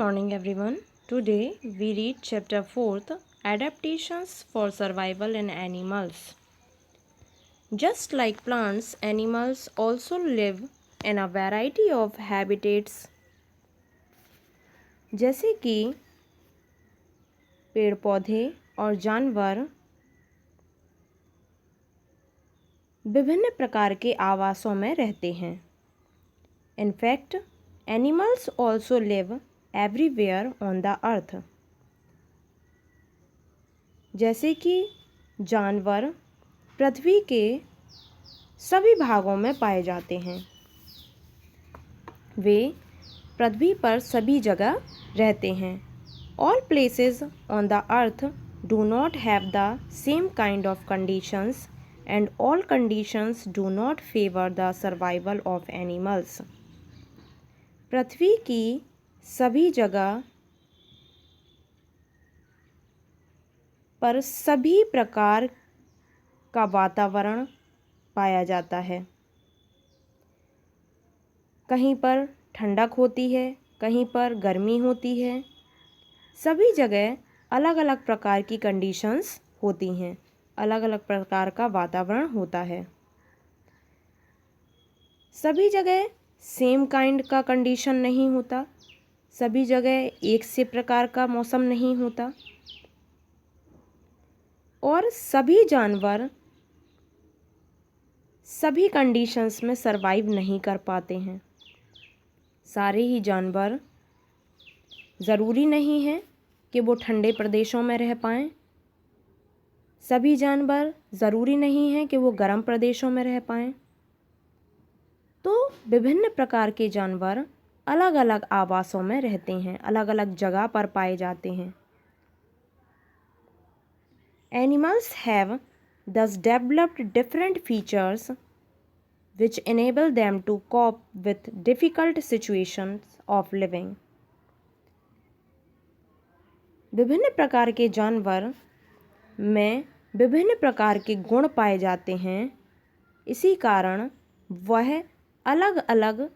morning, everyone. Today we read chapter 4th Adaptations for Survival in Animals. Just like plants, animals also live in a variety of habitats. जैसे कि पेड़ पौधे और जानवर विभिन्न प्रकार के आवासों में रहते हैं. In fact, animals also live everywhere on the earth. जैसे कि जानवर पृथ्वी के सभी भागों में पाए जाते हैं. वे पृथ्वी पर सभी जगह रहते हैं. All places on the earth do not have the same kind of conditions and all conditions do not favor the survival of animals. पृथ्वी की सभी जगह पर सभी प्रकार का वातावरण पाया जाता है. कहीं पर ठंडक होती है, कहीं पर गर्मी होती है. सभी जगह अलग अलग प्रकार की कंडीशंस होती हैं, अलग अलग प्रकार का वातावरण होता है. सभी जगह सेम काइंड का कंडीशन नहीं होता, सभी जगह एक से प्रकार का मौसम नहीं होता और सभी जानवर सभी कंडीशंस में सरवाइव नहीं कर पाते हैं. सारे ही जानवर ज़रूरी नहीं है कि वो ठंडे प्रदेशों में रह पाएँ. सभी जानवर ज़रूरी नहीं है कि वो गर्म प्रदेशों में रह पाएँ. तो विभिन्न प्रकार के जानवर अलग अलग आवासों में रहते हैं, अलग अलग जगह पर पाए जाते हैं. Animals have thus developed different features which enable them to cope with difficult situations of living. विभिन्न प्रकार के जानवर में विभिन्न प्रकार के गुण पाए जाते हैं. इसी कारण वह अलग अलग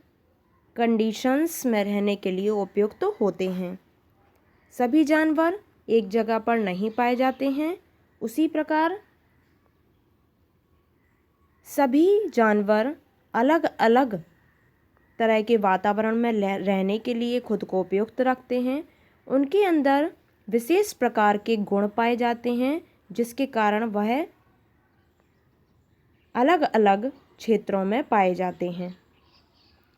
कंडीशंस में रहने के लिए उपयुक्त होते हैं. सभी जानवर एक जगह पर नहीं पाए जाते हैं. उसी प्रकार सभी जानवर अलग अलग तरह के वातावरण में रहने के लिए खुद को उपयुक्त रखते हैं. उनके अंदर विशेष प्रकार के गुण पाए जाते हैं जिसके कारण वह अलग अलग क्षेत्रों में पाए जाते हैं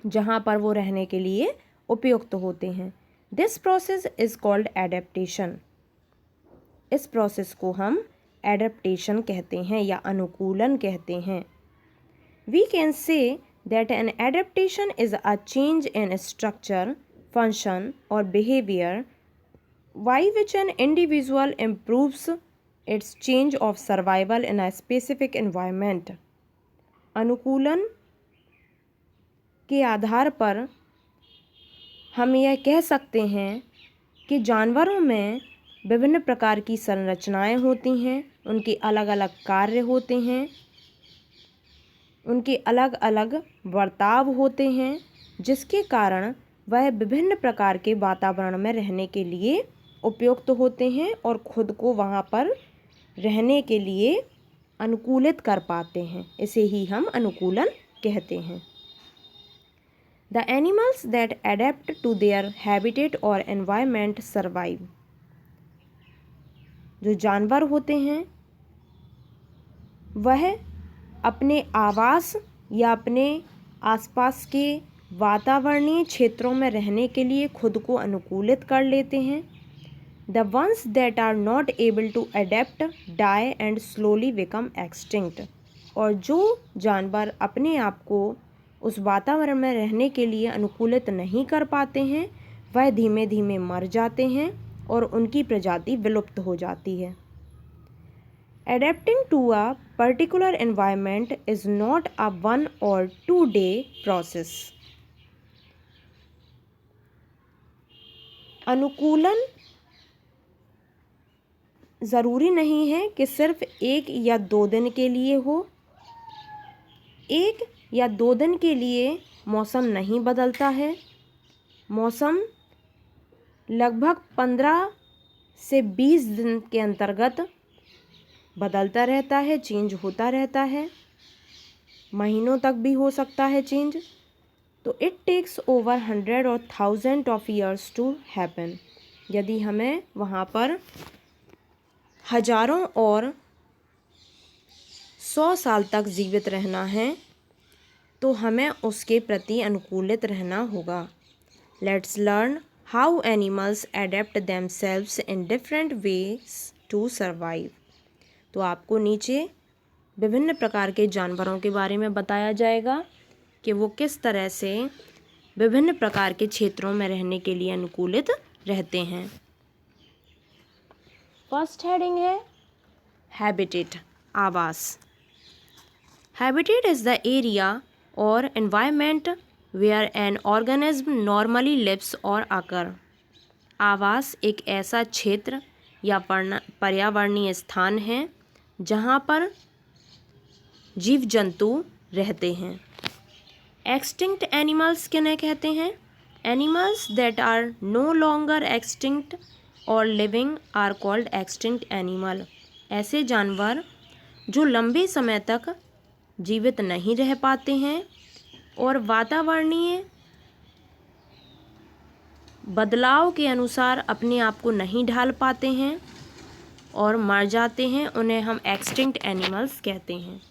जहाँ पर वो रहने के लिए उपयुक्त होते हैं. This process is called adaptation. इस प्रोसेस को हम एडेप्टेशन कहते हैं या अनुकूलन कहते हैं. We can say that an adaptation is a change in structure, function और behaviour by which an individual improves its change of survival in a specific environment. अनुकूलन के आधार पर हम यह कह सकते हैं कि जानवरों में विभिन्न प्रकार की संरचनाएं होती हैं, उनके अलग अलग कार्य होते हैं, उनके अलग अलग बर्ताव होते हैं जिसके कारण वह विभिन्न प्रकार के वातावरण में रहने के लिए उपयुक्त होते हैं और खुद को वहाँ पर रहने के लिए अनुकूलित कर पाते हैं. इसे ही हम अनुकूलन कहते हैं. The animals that adapt to their habitat और एनवायरनमेंट सर्वाइव. जो जानवर होते हैं वह अपने आवास या अपने आसपास के वातावरणीय क्षेत्रों में रहने के लिए खुद को अनुकूलित कर लेते हैं. The ones that are not able to adapt die and slowly become extinct. और जो जानवर अपने आप को उस वातावरण में रहने के लिए अनुकूलित नहीं कर पाते हैं वह धीमे धीमे मर जाते हैं और उनकी प्रजाति विलुप्त हो जाती है. Adapting to a particular environment is not a 1 or 2 day process. अनुकूलन ज़रूरी नहीं है कि सिर्फ 1 या 2 दिन के लिए हो. 1 या 2 दिन के लिए मौसम नहीं बदलता है. मौसम लगभग 15 से 20 दिन के अंतर्गत बदलता रहता है, चेंज होता रहता है, महीनों तक भी हो सकता है चेंज। तो इट टेक्स ओवर 100 और 1000 ऑफ ईयर्स टू हैपन। यदि हमें वहाँ पर हजारों और 100 साल तक जीवित रहना है तो हमें उसके प्रति अनुकूलित रहना होगा। Let's learn how animals adapt themselves in different ways to survive. तो आपको नीचे विभिन्न प्रकार के जानवरों के बारे में बताया जाएगा कि वो किस तरह से विभिन्न प्रकार के क्षेत्रों में रहने के लिए अनुकूलित रहते हैं। फर्स्ट हेडिंग है हैबिटेट, आवास। हैबिटेट इज द एरिया और environment where an organism normally lives और अकर। आवास एक ऐसा क्षेत्र या पर्यावरणीय स्थान है जहाँ पर जीव जंतु रहते हैं। एक्सटिंक्ट एनिमल्स किन्हें कहते हैं? Animals that are no longer extinct और living are called extinct animal. ऐसे जानवर जो लंबे समय तक जीवित नहीं रह पाते हैं और वातावरणीय बदलाव के अनुसार अपने आप को नहीं ढाल पाते हैं और मर जाते हैं, उन्हें हम एक्सटिंक्ट एनिमल्स कहते हैं।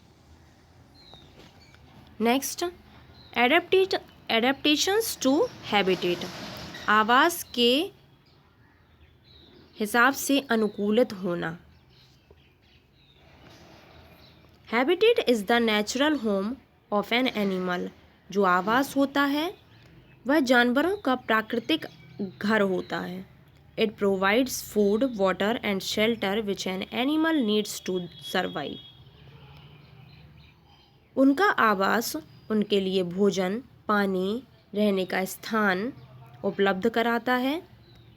नेक्स्ट, एडेप्टेशंस टू हैबिटेट, आवास के हिसाब से अनुकूलित होना। Habitat is the natural home of an animal. जो आवास होता है वह जानवरों का प्राकृतिक घर होता है। It provides food, water and shelter which an animal needs to survive. उनका आवास उनके लिए भोजन, पानी, रहने का स्थान उपलब्ध कराता है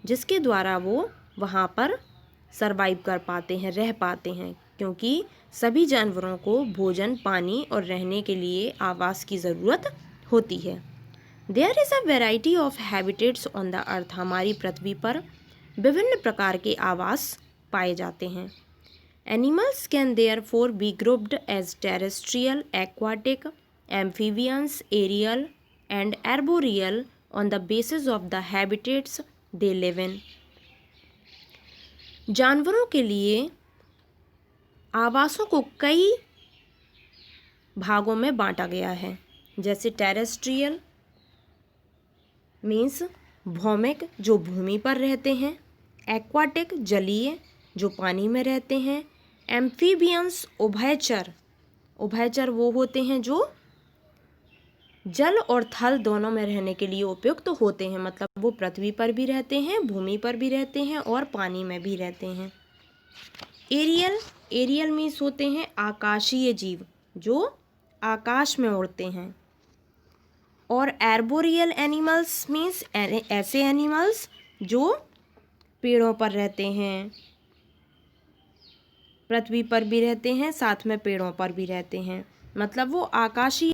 जिसके द्वारा वो वहाँ पर सर्वाइव कर पाते हैं, रह पाते हैं, क्योंकि सभी जानवरों को भोजन, पानी और रहने के लिए आवास की ज़रूरत होती है। There is a variety of habitats on the earth. हमारी पृथ्वी पर विभिन्न प्रकार के आवास पाए जाते हैं। Animals can therefore be grouped as terrestrial, aquatic, amphibians, aerial and arboreal on the basis of the habitats they live in. जानवरों के लिए आवासों को कई भागों में बांटा गया है, जैसे टेरेस्ट्रियल मीन्स भौमिक, जो भूमि पर रहते हैं, एक्वाटिक जलीय, जो पानी में रहते हैं, एम्फीबियंस उभयचर, उभयचर वो होते हैं जो जल और थल दोनों में रहने के लिए उपयुक्त होते हैं, मतलब वो पृथ्वी पर भी रहते हैं, भूमि पर भी रहते हैं और पानी में भी रहते हैं। एरियल, एरियल मीन्स होते हैं आकाशीय जीव जो आकाश में उड़ते हैं। और एर्बोरियल एनिमल्स मीन्स ऐसे एनिमल्स जो पेड़ों पर रहते हैं, पृथ्वी पर भी रहते हैं, साथ में पेड़ों पर भी रहते हैं, मतलब वो आकाशीय